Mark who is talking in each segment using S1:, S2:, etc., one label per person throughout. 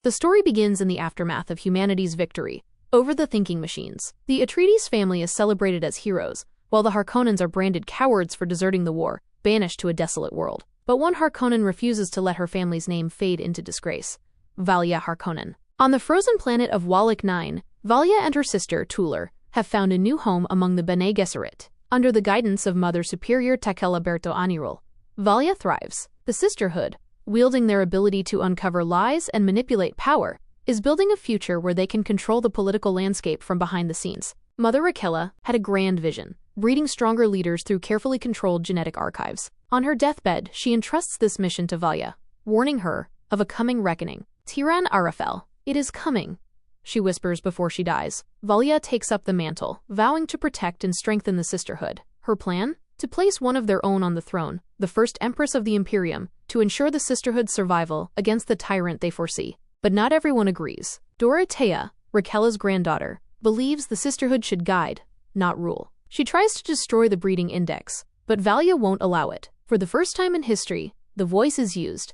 S1: The story begins in the aftermath of humanity's victory over the thinking machines. The Atreides family is celebrated as heroes, while the Harkonnens are branded cowards for deserting the war, banished to a desolate world. But one Harkonnen refuses to let her family's name fade into disgrace: Valia Harkonnen. On the frozen planet of Wallach 9, Valia and her sister, Tular, have found a new home among the Bene Gesserit. Under the guidance of Mother Superior Tekela Berto Anirul, Valia thrives. The Sisterhood, wielding their ability to uncover lies and manipulate power, is building a future where they can control the political landscape from behind the scenes. Mother Rakela had a grand vision, breeding stronger leaders through carefully controlled genetic archives. On her deathbed, she entrusts this mission to Valia, warning her of a coming reckoning. Tiran Arafel, it is coming, she whispers before she dies. Valia takes up the mantle, vowing to protect and strengthen the Sisterhood. Her plan? To place one of their own on the throne, the first empress of the Imperium, to ensure the Sisterhood's survival against the tyrant they foresee. But not everyone agrees. Dorothea, Rakela's granddaughter, believes the Sisterhood should guide, not rule. She tries to destroy the breeding index, but Valia won't allow it. For the first time in history, the voice is used.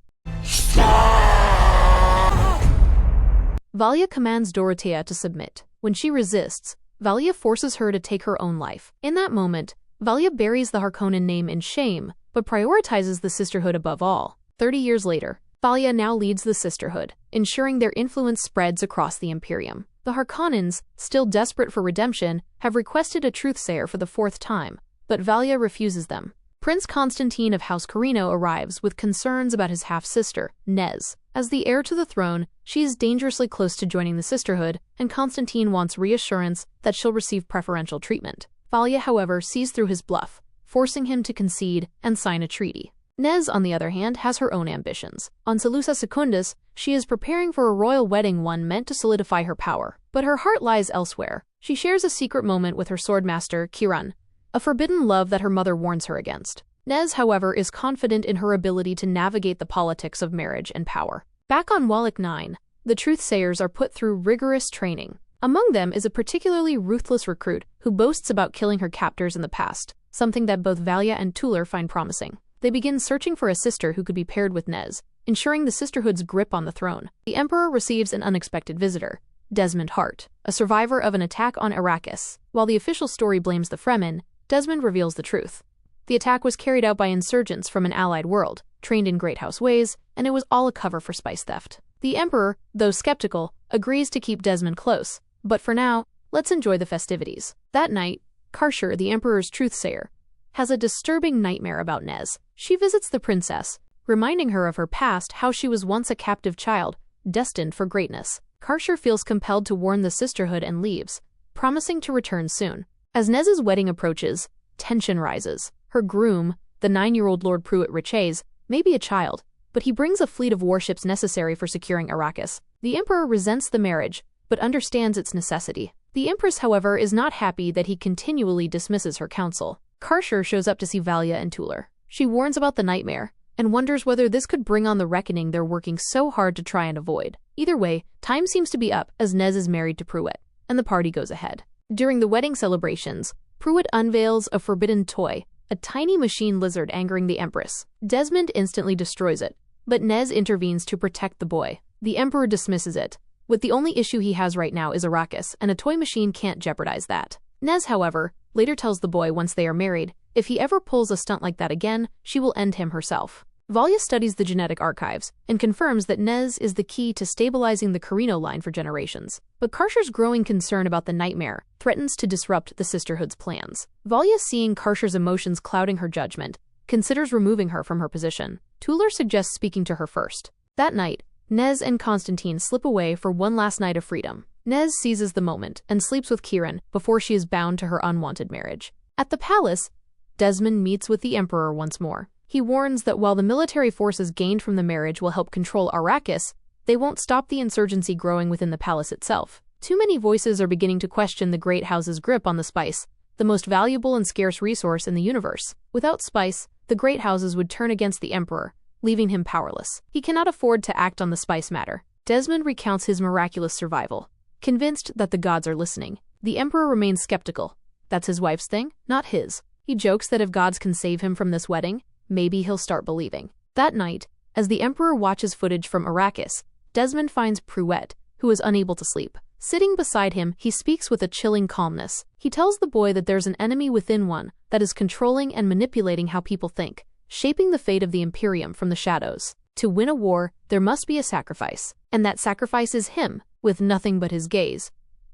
S1: Valia commands Dorothea to submit. When she resists, Valia forces her to take her own life. In that moment, Valia buries the Harkonnen name in shame, but prioritizes the Sisterhood above all. 30 years later, Valia now leads the Sisterhood, ensuring their influence spreads across the Imperium. The Harkonnens, still desperate for redemption, have requested a truthsayer for the 4th time, but Valia refuses them. Prince Constantine of House Carino arrives with concerns about his half-sister, Nez. As the heir to the throne, she is dangerously close to joining the Sisterhood, and Constantine wants reassurance that she'll receive preferential treatment. Valia, however, sees through his bluff, forcing him to concede and sign a treaty. Nez, on the other hand, has her own ambitions. On Salusa Secundus, she is preparing for a royal wedding, one meant to solidify her power. But her heart lies elsewhere. She shares a secret moment with her swordmaster, Kiran, a forbidden love that her mother warns her against. Nez, however, is confident in her ability to navigate the politics of marriage and power. Back on Wallach 9, the truthsayers are put through rigorous training. Among them is a particularly ruthless recruit who boasts about killing her captors in the past, something that both Valia and Tular find promising. They begin searching for a sister who could be paired with Nez, ensuring the Sisterhood's grip on the throne. The Emperor receives an unexpected visitor, Desmond Hart, a survivor of an attack on Arrakis. While the official story blames the Fremen, Desmond reveals the truth. The attack was carried out by insurgents from an allied world, trained in Great House ways, and it was all a cover for spice theft. The Emperor, though skeptical, agrees to keep Desmond close, but for now, let's enjoy the festivities. That night, Karshur, the Emperor's truthsayer, has a disturbing nightmare about Nez. She visits the princess, reminding her of her past, how she was once a captive child, destined for greatness. Karshur feels compelled to warn the Sisterhood and leaves, promising to return soon. As Nez's wedding approaches, tension rises. Her groom, the 9-year-old Lord Pruitt Riches, may be a child, but he brings a fleet of warships necessary for securing Arrakis. The Emperor resents the marriage, but understands its necessity. The Empress, however, is not happy that he continually dismisses her counsel. Karshur shows up to see Valia and Tular. She warns about the nightmare, and wonders whether this could bring on the reckoning they're working so hard to try and avoid. Either way, time seems to be up as Nez is married to Pruitt, and the party goes ahead. During the wedding celebrations, Pruitt unveils a forbidden toy, a tiny machine lizard angering the Empress. Desmond instantly destroys it, but Nez intervenes to protect the boy. The Emperor dismisses it, with the only issue he has right now is Arrakis, and a toy machine can't jeopardize that. Nez, however, later tells the boy once they are married, if he ever pulls a stunt like that again, she will end him herself. Valia studies the genetic archives and confirms that Nez is the key to stabilizing the Carino line for generations. But Karshur's growing concern about the nightmare threatens to disrupt the Sisterhood's plans. Valia, seeing Karshur's emotions clouding her judgment, considers removing her from her position. Tular suggests speaking to her first. That night, Nez and Constantine slip away for one last night of freedom. Nez seizes the moment and sleeps with Kiran before she is bound to her unwanted marriage. At the palace, Desmond meets with the Emperor once more. He warns that while the military forces gained from the marriage will help control Arrakis, they won't stop the insurgency growing within the palace itself. Too many voices are beginning to question the Great House's grip on the spice, the most valuable and scarce resource in the universe. Without spice, the Great Houses would turn against the Emperor, leaving him powerless. He cannot afford to act on the spice matter. Desmond recounts his miraculous survival, convinced that the gods are listening. The Emperor remains skeptical. That's his wife's thing, not his. He jokes that if gods can save him from this wedding, maybe he'll start believing. That night, as the Emperor watches footage from Arrakis, Desmond finds Pruett, who is unable to sleep. Sitting beside him, he speaks with a chilling calmness. He tells the boy that there's an enemy within one that is controlling and manipulating how people think, shaping the fate of the Imperium from the shadows. To win a war, there must be a sacrifice, and that sacrifice is him, with nothing but his gaze.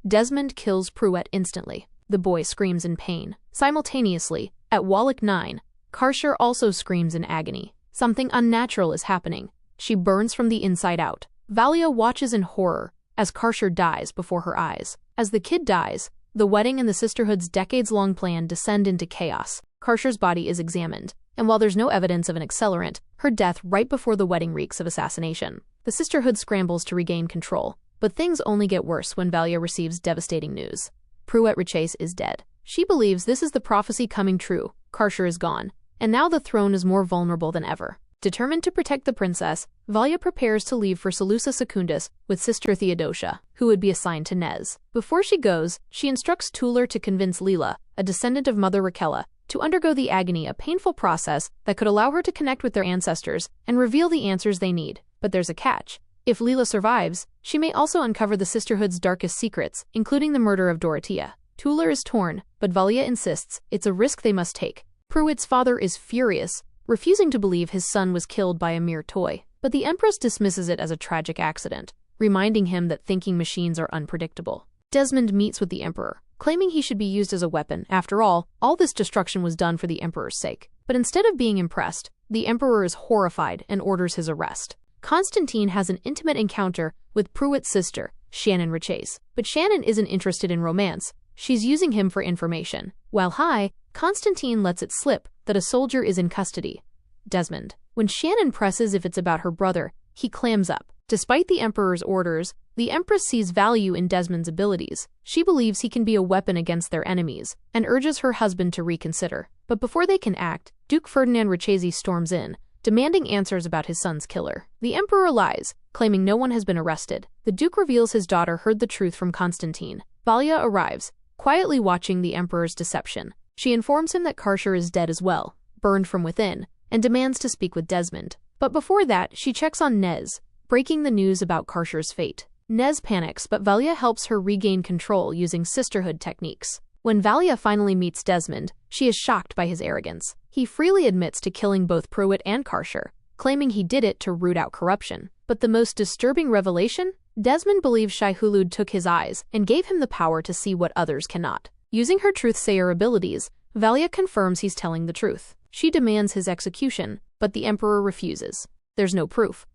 S1: Desmond kills Pruett instantly. The boy screams in pain. Simultaneously, at Wallach 9, Karshar also screams in agony. Something unnatural is happening. She burns from the inside out. Valia watches in horror as Karshar dies before her eyes. As the kid dies, the wedding and the Sisterhood's decades-long plan descend into chaos. Karshar's body is examined, and while there's no evidence of an accelerant, her death right before the wedding reeks of assassination. The Sisterhood scrambles to regain control, but things only get worse when Valia receives devastating news. Paul Atreides is dead. She believes this is the prophecy coming true. Karshar is gone, and now the throne is more vulnerable than ever. Determined to protect the princess, Valia prepares to leave for Salusa Secundus with Sister Theodosia, who would be assigned to Nez. Before she goes, she instructs Tuller to convince Lila, a descendant of Mother Rakella, to undergo the agony, a painful process that could allow her to connect with their ancestors and reveal the answers they need. But there's a catch. If Lila survives, she may also uncover the Sisterhood's darkest secrets, including the murder of Dorothea. Tuller is torn, but Valia insists it's a risk they must take. Pruitt's father is furious, refusing to believe his son was killed by a mere toy. But the Empress dismisses it as a tragic accident, reminding him that thinking machines are unpredictable. Desmond meets with the Emperor, claiming he should be used as a weapon. After all this destruction was done for the Emperor's sake. But instead of being impressed, the Emperor is horrified and orders his arrest. Constantine has an intimate encounter with Pruitt's sister, Shannon Riches. But Shannon isn't interested in romance. She's using him for information. While high, Constantine lets it slip that a soldier is in custody. Desmond. When Shannon presses if it's about her brother, he clams up. Despite the Emperor's orders, the Empress sees value in Desmond's abilities. She believes he can be a weapon against their enemies, and urges her husband to reconsider. But before they can act, Duke Ferdinand Richesi storms in, demanding answers about his son's killer. The Emperor lies, claiming no one has been arrested. The Duke reveals his daughter heard the truth from Constantine. Valia arrives, quietly watching the Emperor's deception. She informs him that Karshar is dead as well, burned from within, and demands to speak with Desmond. But before that, she checks on Nez, breaking the news about Karshar's fate. Nez panics, but Valia helps her regain control using Sisterhood techniques. When Valia finally meets Desmond, she is shocked by his arrogance. He freely admits to killing both Pruitt and Karshar, claiming he did it to root out corruption. But the most disturbing revelation? Desmond believes Shai-Hulud took his eyes and gave him the power to see what others cannot. Using her truth-sayer abilities, Valia confirms he's telling the truth. She demands his execution, but the Emperor refuses. There's no proof.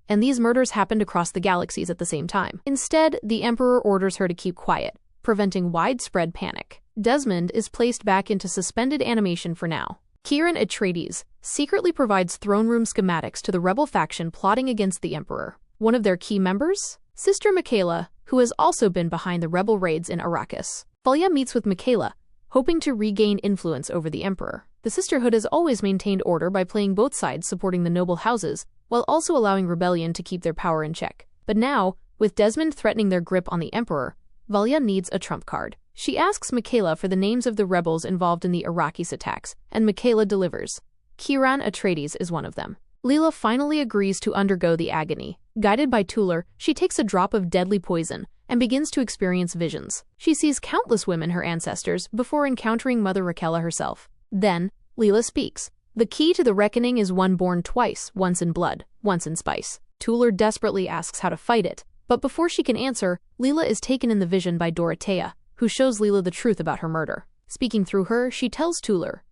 S1: And these murders happened across the galaxies at the same time. Instead, the Emperor orders her to keep quiet, preventing widespread panic. Desmond is placed back into suspended animation for now. Kieran Atreides secretly provides throne room schematics to the rebel faction plotting against the Emperor. One of their key members? Sister Michaela, who has also been behind the rebel raids in Arrakis. Valia meets with Michaela, hoping to regain influence over the Emperor. The Sisterhood has always maintained order by playing both sides, supporting the noble houses, while also allowing rebellion to keep their power in check. But now, with Desmond threatening their grip on the Emperor, Valia needs a trump card. She asks Michaela for the names of the rebels involved in the Arrakis attacks, and Michaela delivers. Kieran Atreides is one of them. Lila finally agrees to undergo the agony. Guided by Tuller, she takes a drop of deadly poison and begins to experience visions. She sees countless women, her ancestors, before encountering Mother Rakella herself. Then, Lila speaks. The key to the reckoning is one born twice, once in blood, once in spice. Tuller desperately asks how to fight it, but before she can answer, Lila is taken in the vision by Dorothea, who shows Lila the truth about her murder. Speaking through her, she tells Tuller,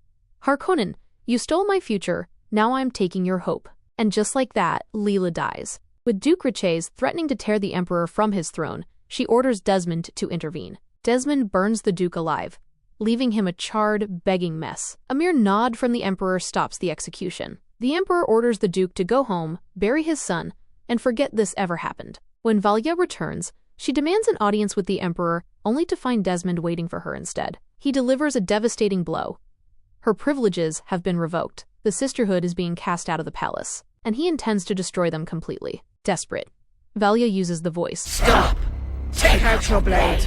S1: "Harkonnen, you stole my future, now I'm taking your hope." And just like that, Lila dies. With Duke Riches threatening to tear the Emperor from his throne, she orders Desmond to intervene. Desmond burns the Duke alive, leaving him a charred, begging mess. A mere nod from the Emperor stops the execution. The Emperor orders the Duke to go home, bury his son, and forget this ever happened. When Valia returns, she demands an audience with the Emperor, only to find Desmond waiting for her instead. He delivers a devastating blow. Her privileges have been revoked. The Sisterhood is being cast out of the palace, and he intends to destroy them completely. Desperate, Valia uses the voice, "Stop! Take out your blade!"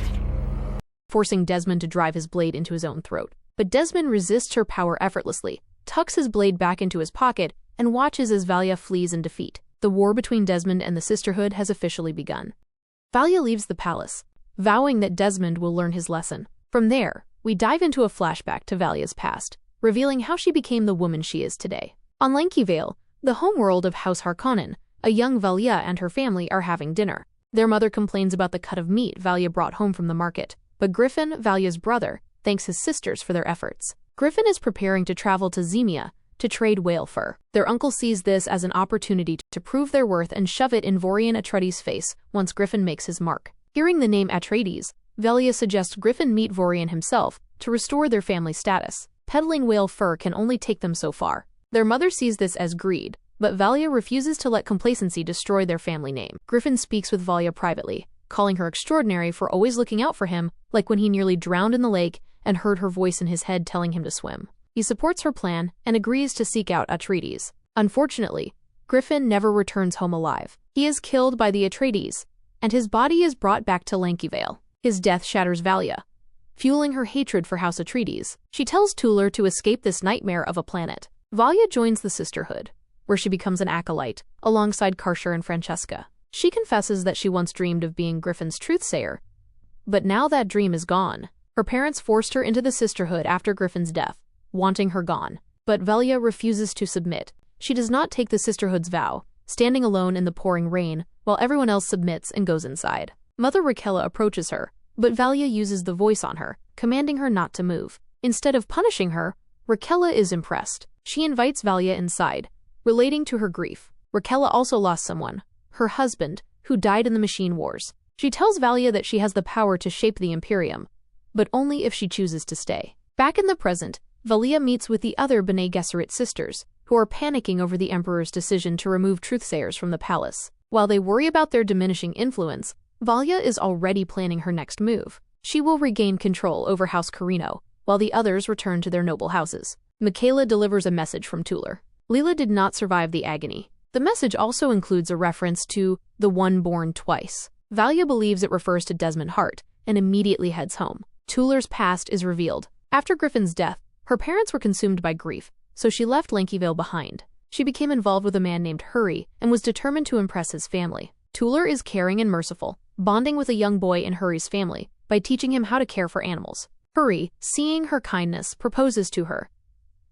S1: forcing Desmond to drive his blade into his own throat. But Desmond resists her power effortlessly, tucks his blade back into his pocket, and watches as Valia flees in defeat. the war between Desmond and the Sisterhood has officially begun. Valia leaves the palace, vowing that Desmond will learn his lesson. From there, we dive into a flashback to Valia's past, revealing how she became the woman she is today. On Lanky Vale, the homeworld of House Harkonnen, a young Valia and her family are having dinner. Their mother complains about the cut of meat Valia brought home from the market, but Griffin, Valia's brother, thanks his sisters for their efforts. Griffin is preparing to travel to Zemia to trade whale fur. Their uncle sees this as an opportunity to prove their worth and shove it in Vorian Atreides' face once Griffin makes his mark. Hearing the name Atreides, Valia suggests Griffin meet Vorian himself to restore their family status. Peddling whale fur can only take them so far. Their mother sees this as greed, but Valia refuses to let complacency destroy their family name. Griffin speaks with Valia privately, calling her extraordinary for always looking out for him, like when he nearly drowned in the lake and heard her voice in his head telling him to swim. He supports her plan and agrees to seek out Atreides. Unfortunately, Griffin never returns home alive. He is killed by the Atreides, and his body is brought back to Lanky Vale. His death shatters Valia, fueling her hatred for House Atreides. She tells Tuller to escape this nightmare of a planet. Valia joins the Sisterhood, where she becomes an acolyte, alongside Karshar and Francesca. She confesses that she once dreamed of being Griffin's truthsayer, but now that dream is gone. Her parents forced her into the Sisterhood after Griffin's death, wanting her gone. But Valia refuses to submit. She does not take the Sisterhood's vow, standing alone in the pouring rain, while everyone else submits and goes inside. Mother Rakella approaches her, but Valia uses the voice on her, commanding her not to move. Instead of punishing her, Rakella is impressed. She invites Valia inside, relating to her grief. Rakella also lost someone, her husband, who died in the Machine Wars. She tells Valia that she has the power to shape the Imperium, but only if she chooses to stay. Back in the present, Valia meets with the other Bene Gesserit sisters, who are panicking over the Emperor's decision to remove truthsayers from the palace. While they worry about their diminishing influence, Valia is already planning her next move. She will regain control over House Carino, while the others return to their noble houses. Michaela delivers a message from Tuller. Leela did not survive the agony. The message also includes a reference to the one born twice. Valia believes it refers to Desmond Hart, and immediately heads home. Tuller's past is revealed. After Griffin's death, her parents were consumed by grief, so she left Lanky Vale behind. She became involved with a man named Hurry and was determined to impress his family. Tuller is caring and merciful, bonding with a young boy in Hurry's family by teaching him how to care for animals. Hurry, seeing her kindness, proposes to her,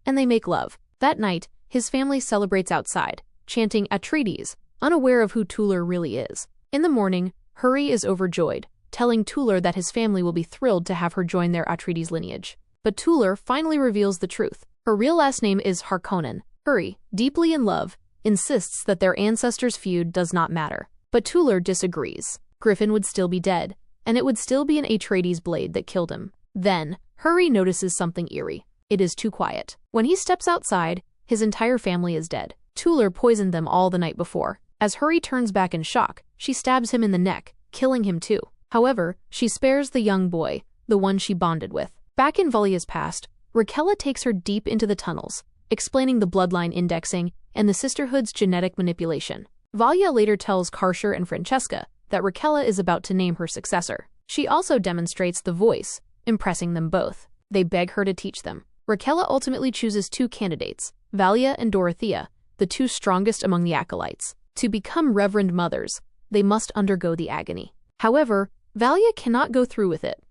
S1: and they make love. That night, his family celebrates outside, chanting Atreides, unaware of who Tuller really is. In the morning, Hurry is overjoyed, telling Tuller that his family will be thrilled to have her join their Atreides lineage. But Tuller finally reveals the truth. Her real last name is Harkonnen. Hurry, deeply in love, insists that their ancestors' feud does not matter. But Tuller disagrees. Griffin would still be dead, and it would still be an Atreides blade that killed him. Then, Hurry notices something eerie. It is too quiet. When he steps outside, his entire family is dead. Tuller poisoned them all the night before. As Hurry turns back in shock, she stabs him in the neck, killing him too. However, she spares the young boy, the one she bonded with. Back in Valia's past, Rakella takes her deep into the tunnels, explaining the bloodline indexing and the Sisterhood's genetic manipulation. Valia later tells Karshar and Francesca that Rakella is about to name her successor. She also demonstrates the voice, impressing them both. They beg her to teach them. Rakella ultimately chooses two candidates, Valia and Dorothea, the two strongest among the acolytes. To become Reverend Mothers, they must undergo the agony. However, Valia cannot go through with it.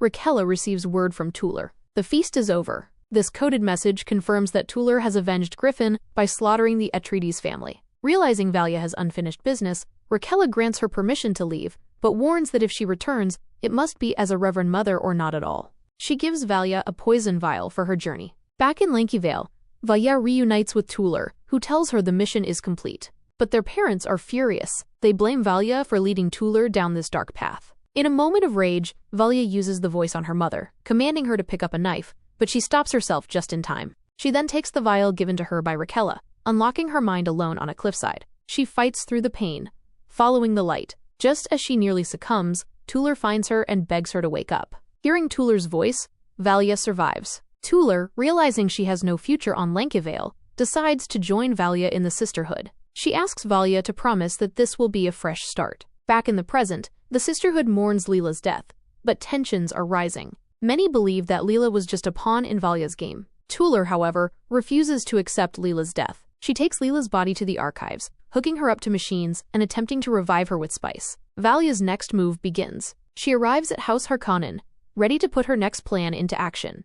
S1: Rakella receives word from Tuller. The feast is over. This coded message confirms that Tuller has avenged Griffin by slaughtering the Atreides family. Realizing Valia has unfinished business, Rakella grants her permission to leave, but warns that if she returns, it must be as a Reverend Mother or not at all. She gives Valia a poison vial for her journey. Back in Lanky Vale, Valia reunites with Tuller, who tells her the mission is complete. But their parents are furious. They blame Valia for leading Tuller down this dark path. In a moment of rage, Valia uses the voice on her mother, commanding her to pick up a knife, but she stops herself just in time. She then takes the vial given to her by Rakella, unlocking her mind alone on a cliffside. She fights through the pain, following the light. Just as she nearly succumbs, Tuller finds her and begs her to wake up. Hearing Tuller's voice, Valia survives. Tuller, realizing she has no future on Lanky Vale, decides to join Valia in the Sisterhood. She asks Valia to promise that this will be a fresh start. Back in the present, the Sisterhood mourns Leela's death, but tensions are rising. Many believe that Leela was just a pawn in Valia's game. Tuller, however, refuses to accept Leela's death. She takes Leela's body to the archives, hooking her up to machines and attempting to revive her with spice. Valia's next move begins. She arrives at House Harkonnen, ready to put her next plan into action.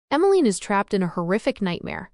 S1: Emmeline is trapped in a horrific nightmare.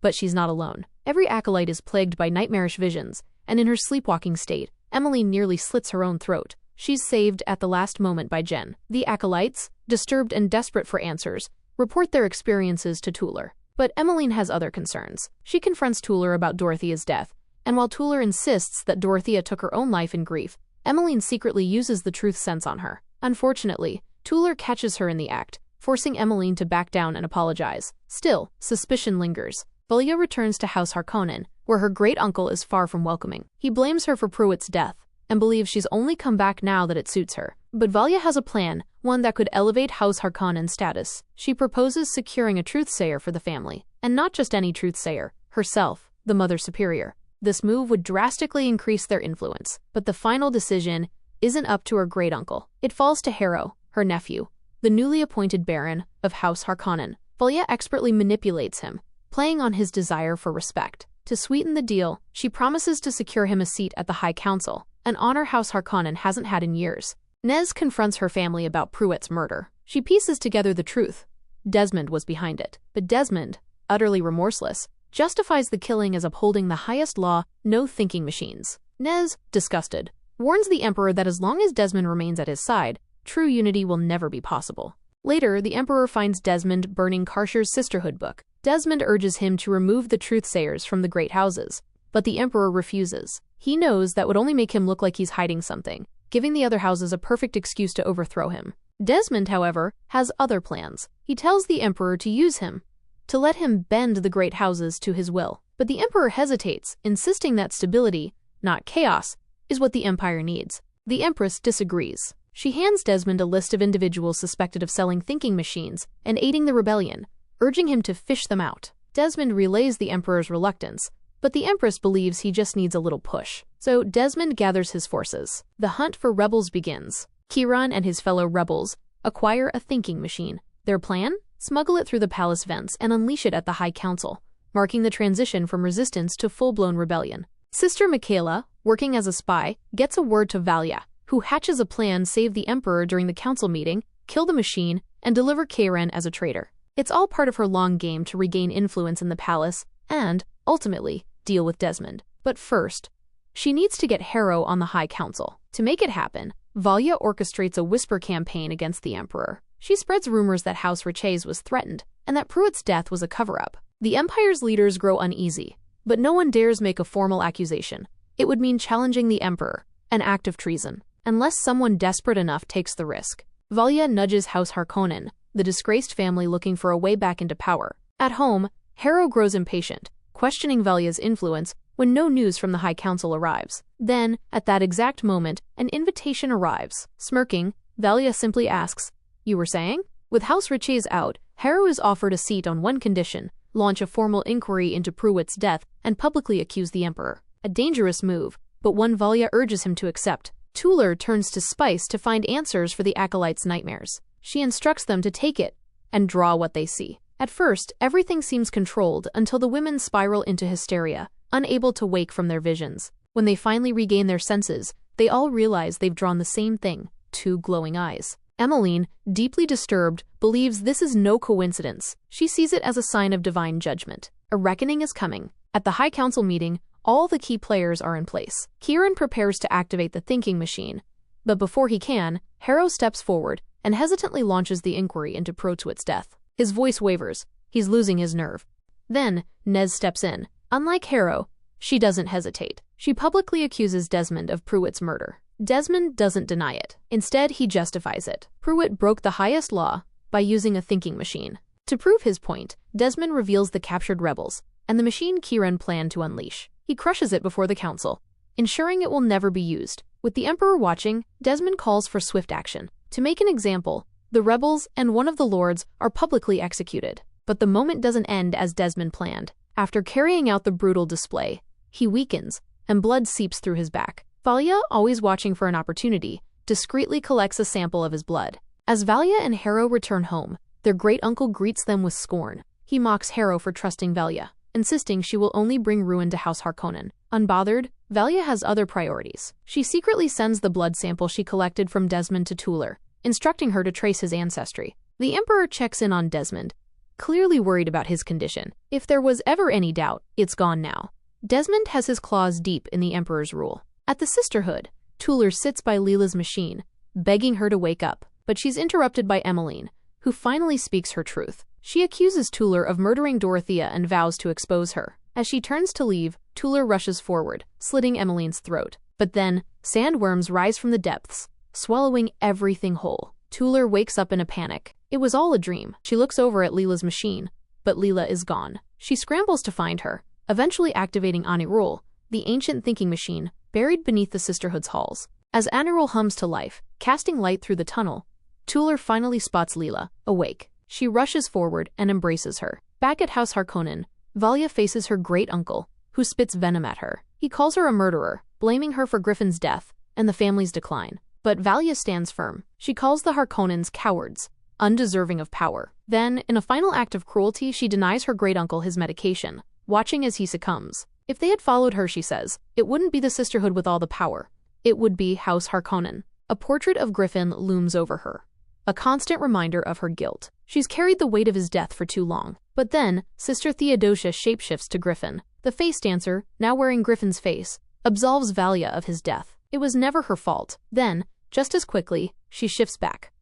S1: But she's not alone. Every acolyte is plagued by nightmarish visions, and in her sleepwalking state, Emmeline nearly slits her own throat. She's saved at the last moment by Jen. The acolytes, disturbed and desperate for answers, report their experiences to Tuller. But Emmeline has other concerns. She confronts Tuller about Dorothea's death, and while Tuller insists that Dorothea took her own life in grief, Emmeline secretly uses the truth sense on her. Unfortunately, Tuller catches her in the act, forcing Emmeline to back down and apologize. Still, suspicion lingers. Valia returns to House Harkonnen, where her great-uncle is far from welcoming. He blames her for Pruitt's death, and believes she's only come back now that it suits her. But Valia has a plan, one that could elevate House Harkonnen's status. She proposes securing a truthsayer for the family, and not just any truthsayer, herself, the Mother Superior. This move would drastically increase their influence, but the final decision isn't up to her great-uncle. It falls to Harrow, her nephew, the newly appointed Baron of House Harkonnen. Valia expertly manipulates him, playing on his desire for respect. To sweeten the deal, she promises to secure him a seat at the High Council, an honor House Harkonnen hasn't had in years. Nez confronts her family about Pruitt's murder. She pieces together the truth. Desmond was behind it. But Desmond, utterly remorseless, justifies the killing as upholding the highest law, no thinking machines. Nez, disgusted, warns the Emperor that as long as Desmond remains at his side, true unity will never be possible. Later, the Emperor finds Desmond burning Karshur's Sisterhood book. Desmond urges him to remove the truthsayers from the great houses, but the Emperor refuses. He knows that would only make him look like he's hiding something, giving the other houses a perfect excuse to overthrow him. Desmond, however, has other plans. He tells the Emperor to use him, to let him bend the great houses to his will. But the Emperor hesitates, insisting that stability, not chaos, is what the Empire needs. The Empress disagrees. She hands Desmond a list of individuals suspected of selling thinking machines and aiding the rebellion, urging him to fish them out. Desmond relays the Emperor's reluctance, but the Empress believes he just needs a little push. So Desmond gathers his forces. The hunt for rebels begins. Kieran and his fellow rebels acquire a thinking machine. Their plan? Smuggle it through the palace vents and unleash it at the High Council, marking the transition from resistance to full-blown rebellion. Sister Michaela, working as a spy, gets a word to Valia, who hatches a plan to save the Emperor during the council meeting, kill the machine, and deliver Kieran as a traitor. It's all part of her long game to regain influence in the palace and, ultimately, deal with Desmond. But first, she needs to get Harrow on the High Council. To make it happen, Valia orchestrates a whisper campaign against the Emperor. She spreads rumors that House Atreides was threatened and that Pruitt's death was a cover-up. The Empire's leaders grow uneasy, but no one dares make a formal accusation. It would mean challenging the Emperor, an act of treason, unless someone desperate enough takes the risk. Valia nudges House Harkonnen, the disgraced family looking for a way back into power. At home, Harrow grows impatient, questioning Valia's influence when no news from the High Council arrives. Then, at that exact moment, an invitation arrives. Smirking, Valia simply asks, "You were saying?" With House Atreides out, Harrow is offered a seat on one condition: launch a formal inquiry into Pruitt's death and publicly accuse the Emperor. A dangerous move, but one Valia urges him to accept. Tuller turns to Spice to find answers for the Acolytes' nightmares. She instructs them to take it and draw what they see. At first, everything seems controlled until the women spiral into hysteria, unable to wake from their visions. When they finally regain their senses, they all realize they've drawn the same thing: two glowing eyes. Emmeline, deeply disturbed, believes this is no coincidence. She sees it as a sign of divine judgment. A reckoning is coming. At the High Council meeting, all the key players are in place. Kieran prepares to activate the thinking machine, but before he can, Harrow steps forward and hesitantly launches the inquiry into Pruitt's death. His voice wavers. He's losing his nerve. Then, Nez steps in. Unlike Harrow, she doesn't hesitate. She publicly accuses Desmond of Pruitt's murder. Desmond doesn't deny it. Instead, he justifies it. Pruitt broke the highest law by using a thinking machine. To prove his point, Desmond reveals the captured rebels and the machine Kieran planned to unleash. He crushes it before the council, ensuring it will never be used. With the Emperor watching, Desmond calls for swift action. To make an example, the rebels and one of the lords are publicly executed. But the moment doesn't end as Desmond planned. After carrying out the brutal display, he weakens, and blood seeps through his back. Valia, always watching for an opportunity, discreetly collects a sample of his blood. As Valia and Harrow return home, their great-uncle greets them with scorn. He mocks Harrow for trusting Valia. insisting she will only bring ruin to House Harkonnen. Unbothered, Valia has other priorities. She secretly sends the blood sample she collected from Desmond to Tuller, instructing her to trace his ancestry. The Emperor checks in on Desmond, clearly worried about his condition. If there was ever any doubt, it's gone now. Desmond has his claws deep in the Emperor's rule. At the Sisterhood, Tuller sits by Leela's machine, begging her to wake up, but she's interrupted by Emmeline, who finally speaks her truth. She accuses Tuller of murdering Dorothea and vows to expose her. As she turns to leave, Tuller rushes forward, slitting Emmeline's throat. But then, sandworms rise from the depths, swallowing everything whole. Tuller wakes up in a panic. It was all a dream. She looks over at Leela's machine, but Leela is gone. She scrambles to find her, eventually activating Anirul, the ancient thinking machine, buried beneath the Sisterhood's halls. As Anirul hums to life, casting light through the tunnel, Tuller finally spots Leela, awake. She rushes forward and embraces her. Back at House Harkonnen, Valia faces her great-uncle, who spits venom at her. He calls her a murderer, blaming her for Griffin's death and the family's decline. But Valia stands firm. She calls the Harkonnens cowards, undeserving of power. Then, in a final act of cruelty, she denies her great-uncle his medication, watching as he succumbs. If they had followed her, she says, it wouldn't be the Sisterhood with all the power. It would be House Harkonnen. A portrait of Griffin looms over her, a constant reminder of her guilt. She's carried the weight of his death for too long. But then, Sister Theodosia shapeshifts to Griffin. The face dancer, now wearing Griffin's face, absolves Valia of his death. It was never her fault. Then, just as quickly, she shifts back.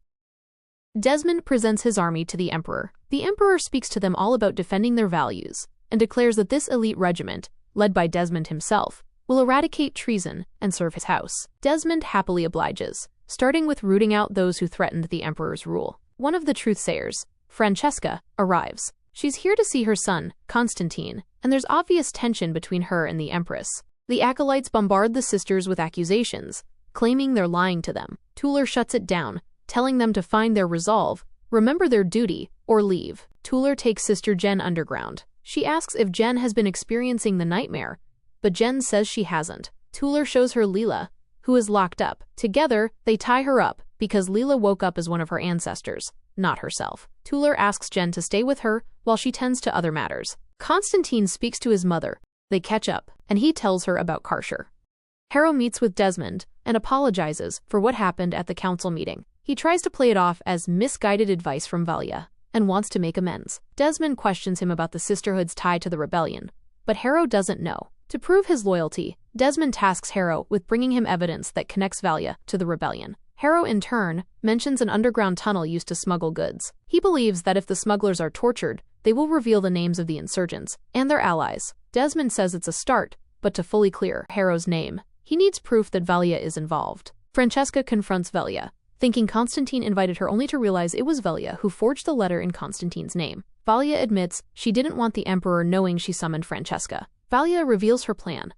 S1: Desmond presents his army to the Emperor. The Emperor speaks to them all about defending their values, and declares that this elite regiment, led by Desmond himself, will eradicate treason and serve his house. Desmond happily obliges, starting with rooting out those who threatened the Emperor's rule. One of the truthsayers, Francesca, arrives. She's here to see her son, Constantine, and there's obvious tension between her and the Empress. The acolytes bombard the sisters with accusations, claiming they're lying to them. Tuller shuts it down, telling them to find their resolve, remember their duty, or leave. Tuller takes Sister Jen underground. She asks if Jen has been experiencing the nightmare, but Jen says she hasn't. Tuller shows her Leela, who is locked up. Together, they tie her up, because Leela woke up as one of her ancestors, not herself. Tuller asks Jen to stay with her while she tends to other matters. Constantine speaks to his mother. They catch up, and he tells her about Karshar. Harrow meets with Desmond and apologizes for what happened at the council meeting. He tries to play it off as misguided advice from Valia and wants to make amends. Desmond questions him about the Sisterhood's tie to the rebellion, but Harrow doesn't know. To prove his loyalty, Desmond tasks Harrow with bringing him evidence that connects Valia to the rebellion. Harrow, in turn, mentions an underground tunnel used to smuggle goods. He believes that if the smugglers are tortured, they will reveal the names of the insurgents and their allies. Desmond says it's a start, but to fully clear Harrow's name, he needs proof that Valia is involved. Francesca confronts Valia, thinking Constantine invited her only to realize it was Valia who forged the letter in Constantine's name. Valia admits she didn't want the Emperor knowing she summoned Francesca. Valia reveals her plan.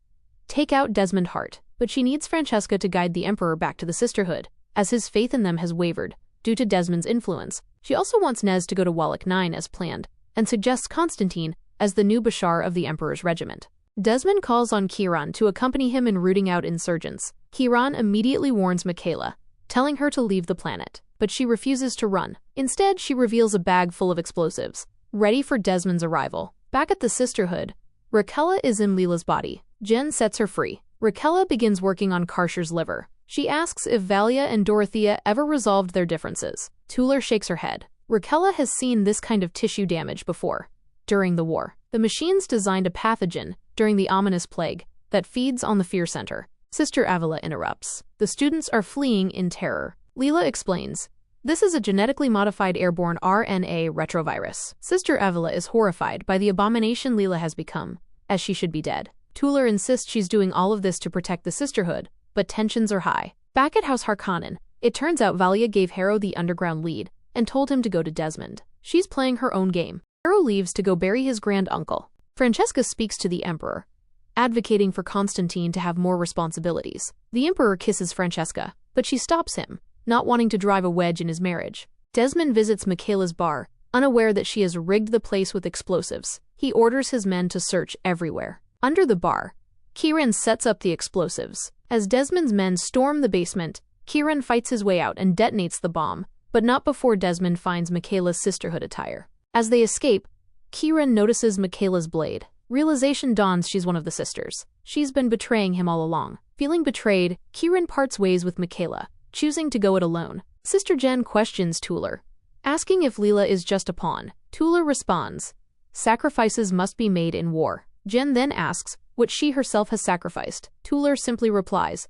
S1: Take out Desmond Hart, but she needs Francesca to guide the Emperor back to the Sisterhood, as his faith in them has wavered, due to Desmond's influence. She also wants Nez to go to Wallach 9 as planned, and suggests Constantine as the new Bashar of the Emperor's regiment. Desmond calls on Kiran to accompany him in rooting out insurgents. Kiran immediately warns Michaela, telling her to leave the planet, but she refuses to run. Instead, she reveals a bag full of explosives, ready for Desmond's arrival. Back at the Sisterhood, Raquella is in Leela's body. Jen sets her free. Raquella begins working on Karshar's liver. She asks if Valia and Dorothea ever resolved their differences. Tuller shakes her head. Raquella has seen this kind of tissue damage before, during the war. The machines designed a pathogen during the ominous plague that feeds on the fear center. Sister Avila interrupts. The students are fleeing in terror. Leela explains, this is a genetically modified airborne RNA retrovirus. Sister Avila is horrified by the abomination Leela has become, as she should be dead. Tuller insists she's doing all of this to protect the Sisterhood, but tensions are high. Back at House Harkonnen, it turns out Valia gave Harrow the underground lead and told him to go to Desmond. She's playing her own game. Harrow leaves to go bury his grand-uncle. Francesca speaks to the Emperor, advocating for Constantine to have more responsibilities. The Emperor kisses Francesca, but she stops him, not wanting to drive a wedge in his marriage. Desmond visits Michaela's bar, unaware that she has rigged the place with explosives. He orders his men to search everywhere. Under the bar, Kieran sets up the explosives. As Desmond's men storm the basement, Kieran fights his way out and detonates the bomb, but not before Desmond finds Michaela's Sisterhood attire. As they escape, Kieran notices Michaela's blade. Realization dawns she's one of the sisters. She's been betraying him all along. Feeling betrayed, Kieran parts ways with Michaela, choosing to go it alone. Sister Jen questions Tuller, asking if Leela is just a pawn. Tuller responds, "Sacrifices must be made in war." Jen then asks what she herself has sacrificed. Tuller simply replies,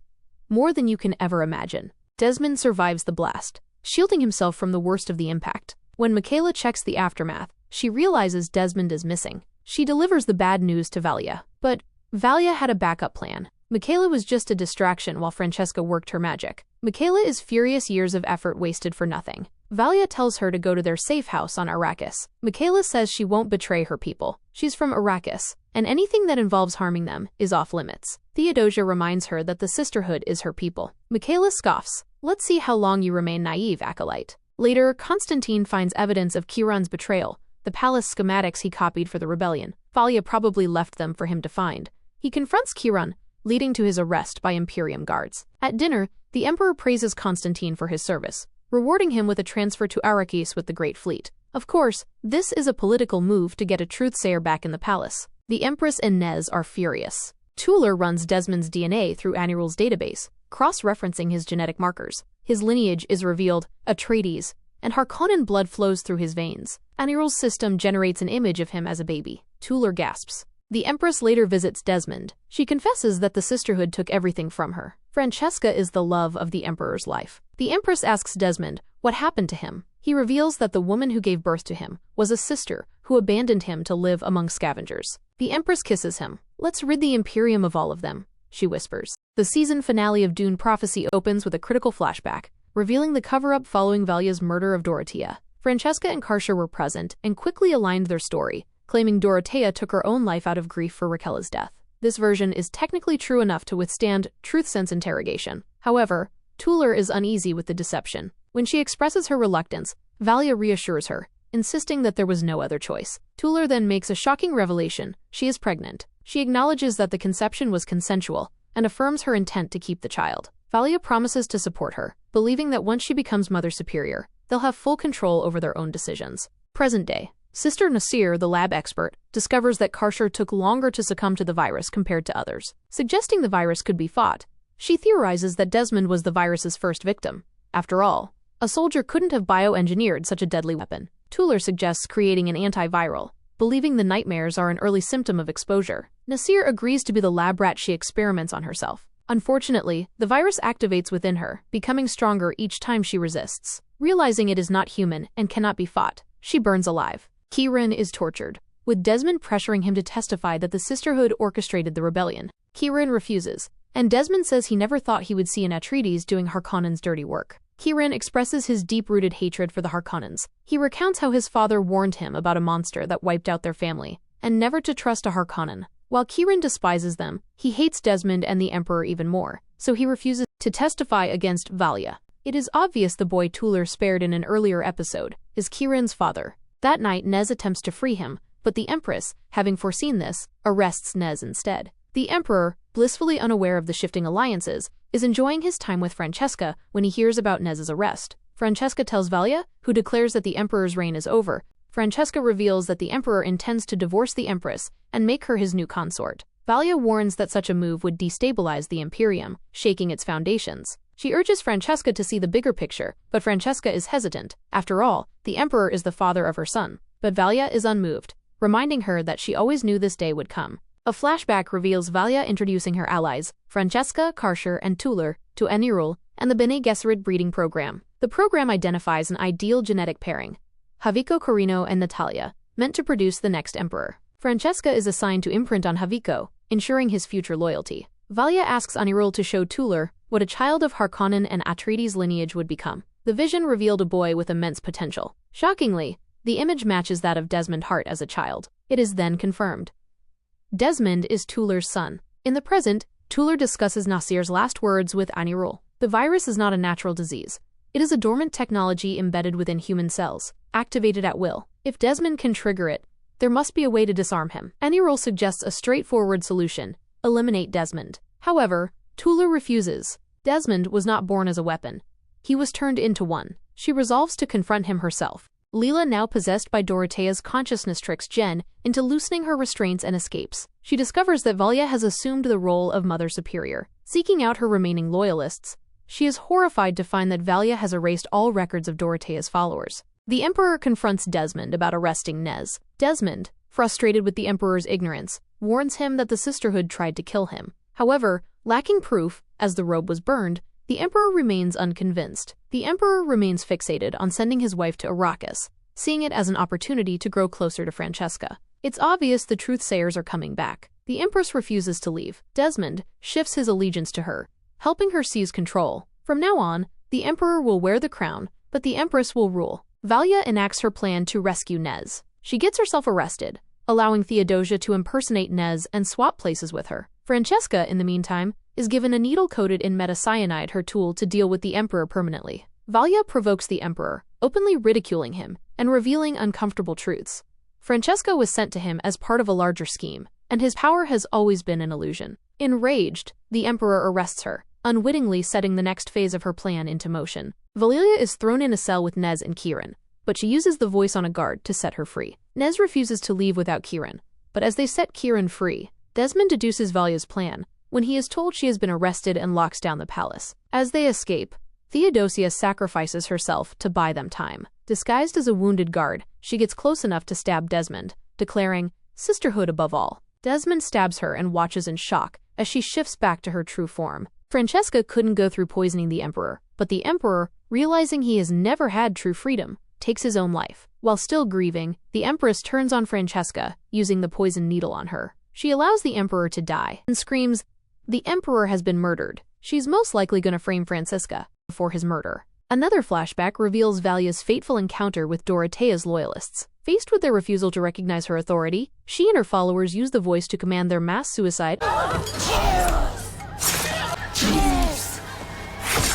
S1: "More than you can ever imagine." Desmond survives the blast, shielding himself from the worst of the impact. When Michaela checks the aftermath, she realizes Desmond is missing. She delivers the bad news to Valia, but Valia had a backup plan. Michaela was just a distraction while Francesca worked her magic. Michaela is furious, years of effort wasted for nothing. Valia tells her to go to their safe house on Arrakis. Michaela says she won't betray her people. She's from Arrakis, and anything that involves harming them is off limits. Theodosia reminds her that the Sisterhood is her people. Michaela scoffs, "Let's see how long you remain naive, acolyte." Later, Constantine finds evidence of Kieran's betrayal, the palace schematics he copied for the rebellion. Valia probably left them for him to find. He confronts Kieran, leading to his arrest by Imperium guards. At dinner, the Emperor praises Constantine for his service, rewarding him with a transfer to Arrakis with the Great Fleet. Of course, this is a political move to get a truthsayer back in the palace. The Empress and Nez are furious. Tuller runs Desmond's DNA through Anirul's database, cross-referencing his genetic markers. His lineage is revealed, Atreides, and Harkonnen blood flows through his veins. Anirul's system generates an image of him as a baby. Tuller gasps. The Empress later visits Desmond. She confesses that the Sisterhood took everything from her. Francesca is the love of the Emperor's life. The Empress asks Desmond what happened to him. He reveals that the woman who gave birth to him was a sister who abandoned him to live among scavengers. The Empress kisses him. "Let's rid the Imperium of all of them," she whispers. The season finale of Dune Prophecy opens with a critical flashback, revealing the cover-up following Valia's murder of Dorothea. Francesca and Karshar were present and quickly aligned their story, claiming Dorothea took her own life out of grief for Raquel's death. This version is technically true enough to withstand truth-sense interrogation. However, Tuller is uneasy with the deception. When she expresses her reluctance, Valia reassures her, insisting that there was no other choice. Tuller then makes a shocking revelation: she is pregnant. She acknowledges that the conception was consensual and affirms her intent to keep the child. Valia promises to support her, believing that once she becomes Mother Superior, they'll have full control over their own decisions. Present day. Sister Nasir, the lab expert, discovers that Karshar took longer to succumb to the virus compared to others, suggesting the virus could be fought. She theorizes that Desmond was the virus's first victim. After all, a soldier couldn't have bioengineered such a deadly weapon. Tuller suggests creating an antiviral, believing the nightmares are an early symptom of exposure. Nasir agrees to be the lab rat she experiments on herself. Unfortunately, the virus activates within her, becoming stronger each time she resists. Realizing it is not human and cannot be fought, she burns alive. Kieran is tortured, with Desmond pressuring him to testify that the Sisterhood orchestrated the rebellion. Kieran refuses, and Desmond says he never thought he would see an Atreides doing Harkonnen's dirty work. Kieran expresses his deep-rooted hatred for the Harkonnens. He recounts how his father warned him about a monster that wiped out their family, and never to trust a Harkonnen. While Kieran despises them, he hates Desmond and the Emperor even more, so he refuses to testify against Valia. It is obvious the boy Tuller spared in an earlier episode is Kieran's father. That night, Nez attempts to free him, but the Empress, having foreseen this, arrests Nez instead. The Emperor, blissfully unaware of the shifting alliances, is enjoying his time with Francesca when he hears about Nez's arrest. Francesca tells Valia, who declares that the Emperor's reign is over. Francesca reveals that the Emperor intends to divorce the Empress and make her his new consort. Valia warns that such a move would destabilize the Imperium, shaking its foundations. She urges Francesca to see the bigger picture, but Francesca is hesitant. After all, the Emperor is the father of her son. But Valia is unmoved, reminding her that she always knew this day would come. A flashback reveals Valia introducing her allies, Francesca, Karshar, and Tuller, to Anirul and the Bene Gesserit breeding program. The program identifies an ideal genetic pairing, Haviko Corino and Natalia, meant to produce the next emperor. Francesca is assigned to imprint on Haviko, ensuring his future loyalty. Valia asks Anirul to show Tuller what a child of Harkonnen and Atreides lineage would become. The vision revealed a boy with immense potential. Shockingly, the image matches that of Desmond Hart as a child. It is then confirmed. Desmond is Tuller's son. In the present, Tuller discusses Nasir's last words with Anirul. The virus is not a natural disease. It is a dormant technology embedded within human cells, activated at will. If Desmond can trigger it, there must be a way to disarm him. Anirul suggests a straightforward solution: eliminate Desmond. However, Tuller refuses. Desmond was not born as a weapon. He was turned into one. She resolves to confront him herself. Leela, now possessed by Dorothea's consciousness, tricks Jen into loosening her restraints and escapes. She discovers that Valia has assumed the role of Mother Superior, seeking out her remaining loyalists. She is horrified to find that Valia has erased all records of Dorothea's followers. The Emperor confronts Desmond about arresting Nez. Desmond, frustrated with the Emperor's ignorance, warns him that the Sisterhood tried to kill him. However, lacking proof, as the robe was burned, the Emperor remains unconvinced. The Emperor remains fixated on sending his wife to Arrakis, seeing it as an opportunity to grow closer to Francesca. It's obvious the truth-sayers are coming back. The Empress refuses to leave. Desmond shifts his allegiance to her, helping her seize control. From now on, the Emperor will wear the crown, but the Empress will rule. Valia enacts her plan to rescue Nez. She gets herself arrested, allowing Theodosia to impersonate Nez and swap places with her. Francesca, in the meantime, is given a needle coated in metacyanide, her tool to deal with the Emperor permanently. Valia provokes the Emperor, openly ridiculing him and revealing uncomfortable truths. Francesca was sent to him as part of a larger scheme, and his power has always been an illusion. Enraged, the Emperor arrests her, unwittingly setting the next phase of her plan into motion. Valia is thrown in a cell with Nez and Kieran, but she uses the voice on a guard to set her free. Nez refuses to leave without Kieran, but as they set Kieran free, Desmond deduces Valia's plan when he is told she has been arrested and locks down the palace. As they escape, Theodosia sacrifices herself to buy them time. Disguised as a wounded guard, she gets close enough to stab Desmond, declaring, "Sisterhood above all." Desmond stabs her and watches in shock as she shifts back to her true form. Francesca couldn't go through poisoning the Emperor, but the Emperor, realizing he has never had true freedom, takes his own life. While still grieving, the Empress turns on Francesca, using the poison needle on her. She allows the Emperor to die and screams, "The Emperor has been murdered." She's most likely going to frame Francesca for his murder. Another flashback reveals Valia's fateful encounter with Dorothea's loyalists. Faced with their refusal to recognize her authority, she and her followers use the voice to command their mass suicide.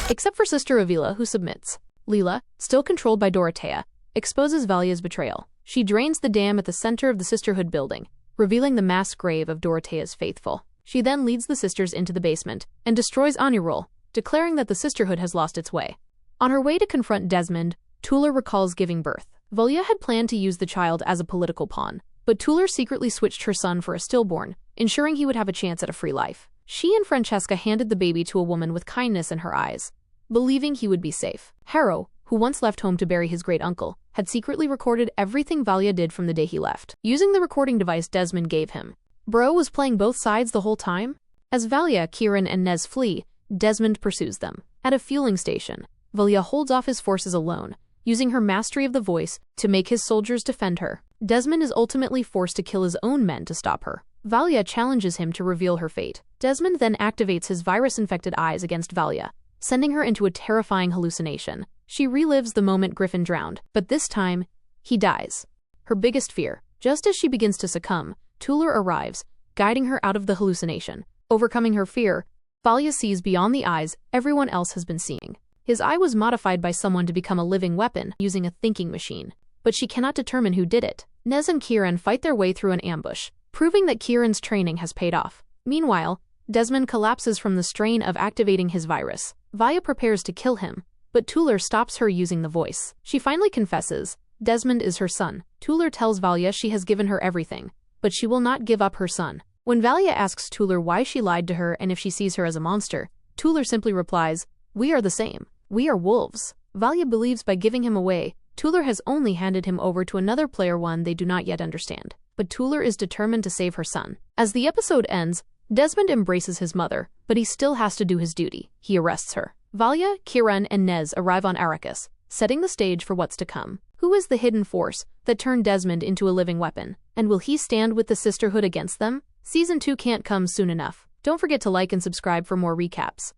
S1: Except for Sister Avila, who submits. Leela, still controlled by Dorothea, exposes Valia's betrayal. She drains the dam at the center of the Sisterhood building, revealing the mass grave of Dorothea's faithful. She then leads the sisters into the basement and destroys Anirul, declaring that the Sisterhood has lost its way. On her way to confront Desmond, Tuller recalls giving birth. Valia had planned to use the child as a political pawn, but Tuller secretly switched her son for a stillborn, ensuring he would have a chance at a free life. She and Francesca handed the baby to a woman with kindness in her eyes, believing he would be safe. Harrow, who once left home to bury his great-uncle, had secretly recorded everything Valia did from the day he left, using the recording device Desmond gave him. Bro was playing both sides the whole time? As Valia, Kieran, and Nez flee, Desmond pursues them. At a fueling station, Valia holds off his forces alone, using her mastery of the voice to make his soldiers defend her. Desmond is ultimately forced to kill his own men to stop her. Valia challenges him to reveal her fate. Desmond then activates his virus-infected eyes against Valia, sending her into a terrifying hallucination. She relives the moment Griffin drowned, but this time, he dies. Her biggest fear. Just as she begins to succumb, Tuller arrives, guiding her out of the hallucination. Overcoming her fear, Valia sees beyond the eyes everyone else has been seeing. His eye was modified by someone to become a living weapon using a thinking machine, but she cannot determine who did it. Nez and Kieran fight their way through an ambush, proving that Kieran's training has paid off. Meanwhile, Desmond collapses from the strain of activating his virus. Valia prepares to kill him, but Tuller stops her using the voice. She finally confesses Desmond is her son. Tuller tells Valia she has given her everything, but she will not give up her son. When Valia asks Tuller why she lied to her and if she sees her as a monster, Tuller simply replies, "We are the same. We are wolves." Valia believes by giving him away, Tuller has only handed him over to another player, one they do not yet understand. But Tuller is determined to save her son. As the episode ends, Desmond embraces his mother, but he still has to do his duty. He arrests her. Valia, Kieran, and Nez arrive on Arrakis, setting the stage for what's to come. Who is the hidden force that turned Desmond into a living weapon? And will he stand with the Sisterhood against them? Season 2 can't come soon enough. Don't forget to like and subscribe for more recaps.